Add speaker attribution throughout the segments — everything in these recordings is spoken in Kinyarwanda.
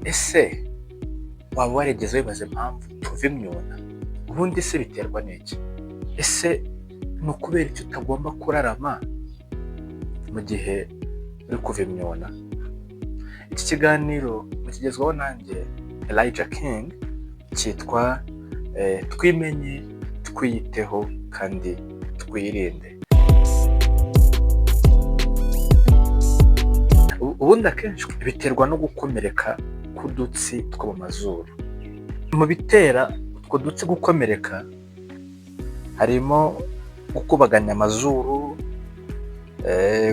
Speaker 1: ese waba warigeze wibaza impamvu tuva imyuna? Ubundi se biterwa n'iki? Ese ni ukubera icyo utagomba kurarama mu gihe uri kuva imyuna? Iki kiganiro mukigezwaho nanjye Elijah King, cyitwa twimenye, twiyiteho kandi twirinde. Ubundi akenshi biterwa no gukomereka k'udutsi two mu mazuru. Mu bitera utwo dutsi gukomereka harimo gukubaganya amazuru,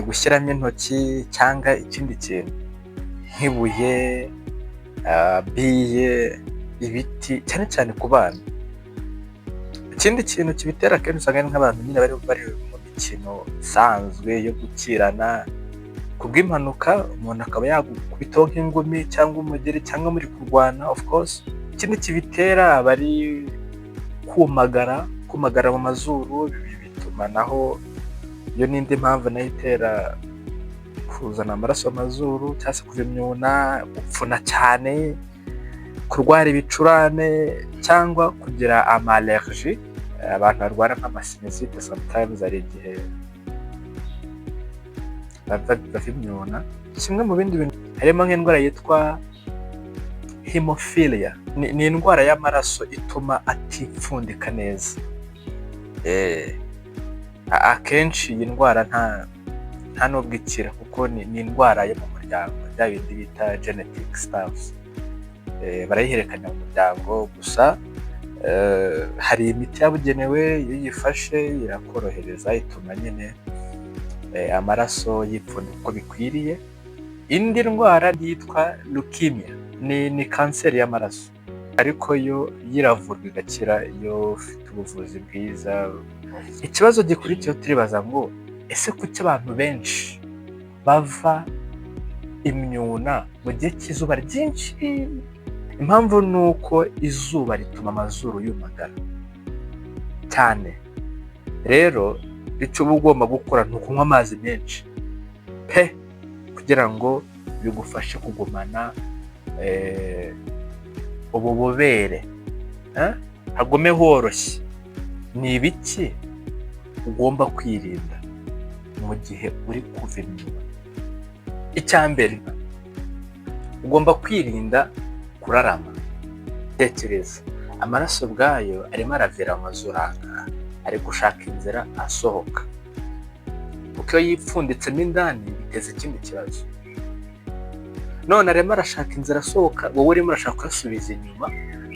Speaker 1: gushyiramo intoki cyangwa ikindi kintu nk'ibuye, biye, ibiti, cyane cyane ku bana. Ikindi kintu kibitera akenshi usanga ari nk'abantu nyine bari mu mikino isanzwe yo gukirana, kubw'impanuka umuntu akaba yagukubitaho nk'ingumi cyangwa umugeri cyangwa muri kurwana. Of course ikindi kibitera aba ari kumagara mu mazuru, bituma naho iyo n'indi mpamvu nayo itera kuzana amaraso mu mazuru, cyangwa se kuva imyuna, gupfuna cyane, kurwara ibicurane cyangwa kugira amalerji. Abantu barwara nk'amasinusite sometimes hari igihe bava imyuna. Kimwe mu bindi bintu harimo nk'indwara yitwa hemophilia. Ni indwara y'amaraso ituma atipfundika neza. Akenshi iyi ndwara nta nubwo ikira, kuko ni indwara yo mu muryango, bya bindi bita genetic stuff. Barayihererekanya mu muryango, gusa hari imiti yabugenewe, iyo uyifashe irakorohereza, ituma nyine amaraso yipfundika uko bikwiriye. Indi ndwara yitwa leukemia, ni kanseri y'amaraso, ariko yo yiravurwa igakira iyo ufite ubuvuzi bwiza. Ikibazo gikurikiyeho turibaza ngo ese kuki abantu benshi bava imyuna mu gihe cy'izuba ryinshi? Impamvu ni uko izuba rituma amazuru yumagara cyane. Rero icyo uba ugomba gukora ni ukunywa amazi menshi kugira ngo bigufashe kugumana ubu bubere, hagume horoshye. Ni ibiki ugomba kwirinda mu gihe uri kuva imyuna? Icya mbere, ugomba kwirinda kurarama. Tekereza, amaraso ubwayo arimo aravira mu mazuru, ari gushaka inzira asohoka, kuko iyo yipfunditsemo indani biteza ikindi kibazo. None arimo arashaka inzira asohoka, wowe urimo urashaka kuyasubiza inyuma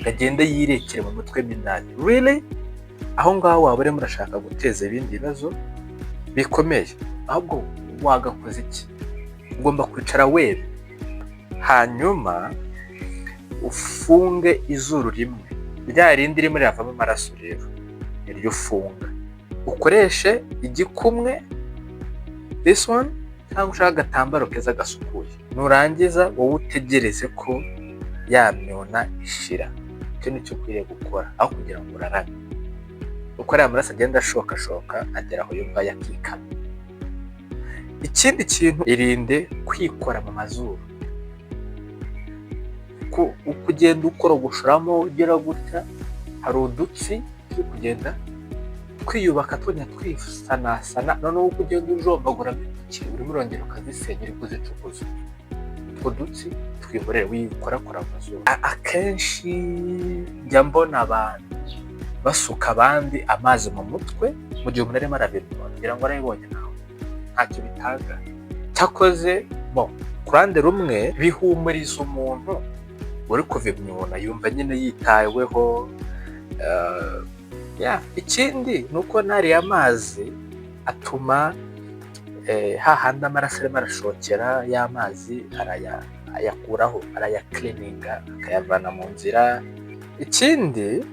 Speaker 1: agenda yirekere mu mutwe n'indani. Really? Aho ngaho waba urimo urashaka guteza ibindi bibazo bikomeye. Ahubwo wagakoze iki? Ugomba kwicara webe, hanyuma ufunge izuru rimwe, rya rindi rimwe riravamo amaraso, rero iryo ufunga, ukoreshe igikumwe, this one, cyangwa ushaka agatambaro keza gasukuye. Nurangiza wowe utegereze ko ya myuna ishira. Icyo nicyo ukwiriye gukora, aho kugira ngo urarame. Uko ariya amaraso agenda ashoka agera aho yumva yakikama. Ikindi kintu, irinde kwikora mu mazuru. Uko ugenda ukorogoshoramo ugera gutya, hari udutsi turi kugenda twiyubaka, twongera twisanasana. Noneho uko ugenda ujombaguramo intoki, urimo urongera ukazisenya, uri kuzicukuza. Utwo dutsi twihorere, wikorakora mu mazuru. Akenshi njya mbona abantu basuka abandi amazi mu mutwe mu gihe umuntu arimo arabirwa, ngira ngo arabibonye nawe, ntacyo bitanga. Cyakoze ku ruhande rumwe bihumuriza umuntu uri kuva imyuna, yumva nyine yitaweho. Ikindi ni uko n'ariya amazi atuma hahandi amaraso arimo arashokera, y'amazi ayakuraho, arayakilininga, akayavana mu nzira. Ikindi,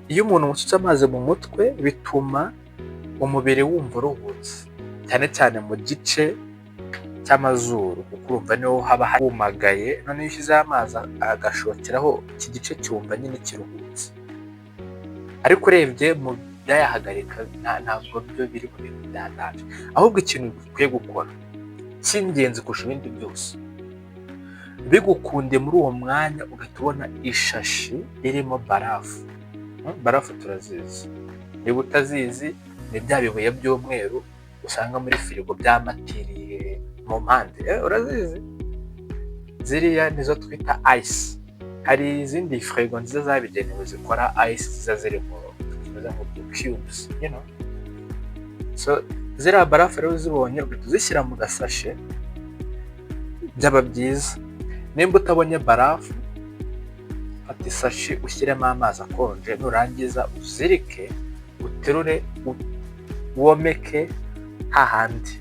Speaker 1: iyo umuntu usutse amazi mu mutwe bituma umubiri wumva uruhutse, cyane cyane mu gice cy'amazuru, kuko urumva niho haba humagaye. None iyo ushyizeho amazi agashokeraho, iki gice cyumva nyine kiruhutse. Ariko urebye mu byayahagarika ntabwo byo biri mu bintu byatanje. Ahubwo ikintu dukwiye gukora cy'ingenzi kurusha ibindi byose bigukunde muri uwo mwanya ugahita ubona ishashi irimo barafu. Barafu turazizi, niba utazizi ni bya bibuye by'umweru usanga muri firigo byamatiriye mu mpande, urazizi? Ziriya nizo twita ice. Hari izindi firigo nziza zabigenewe zikora ice ziza ziri mu cubes, you know. So ziriya barafu rero uzibonye ugahita uzishyira mu gasashe, byaba byiza. Nimba utabonye barafu, fata isashi ushyiremo amazi akonje, nurangiza uzirike, uterure, womeke hahandi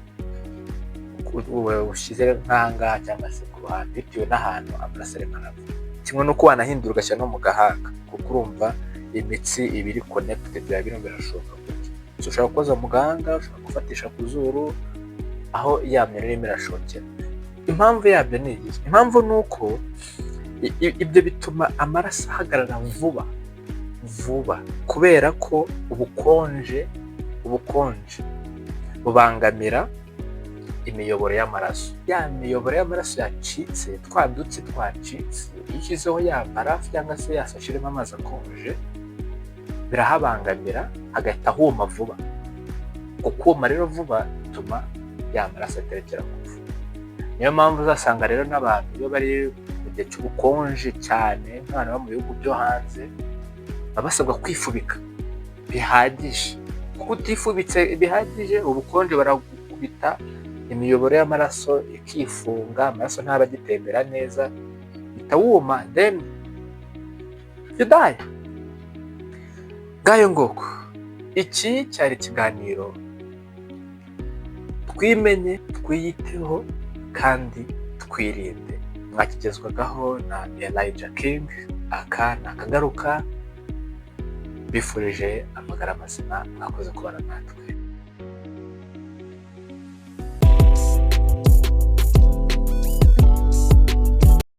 Speaker 1: ushyize nk'ahangaha cyangwa se ku ruhande bitewe n'ahantu amaraso arimo arava. Kimwe n'uko wanahindura ugashyira no mu gahanga, kuko urumva imitsi iba iri connected, biba birashoboka gutya. So ushobora gukoza mu gahanga, ushobora gufatisha ku zuru, aho ya myanya irimo irashokera. Impamvu yabyo ni iyi. Impamvu ni uko ibyo bituma amaraso ahagarara vuba kubera ko ubukonje bubangamira imiyoboro y'amaraso. Ya miyoboro y'amaraso yacitse, twadutse twacitse, iyo ushyizeho ya barafu cyangwa se yasashe irimo amazi akonje, birahabangamira hagahita huma vuba. Ukuma rero vuba bituma ya maraso aterekera mu mfu. Niyo mpamvu uzasanga rero n'abantu iyo bari mu gihe cy'ubukonje cyane, nk'abantu bo mu bihugu byo hanze, baba basabwa kwifubika bihagije. Kuko utifubitse bihagije, ubukonje baragukubita, imiyoboro y'amaraso ikifunga, amaraso ntaba agitembera neza, bita wuma, then you die. Ngayo ngoko, iki cyari ikiganiro twimenye, twiyiteho kandi twirinde. Mwakigezwagaho na Elijah King. Aka ni akagaruka, bifurije amagara mazima, mwakoze kubana natwe.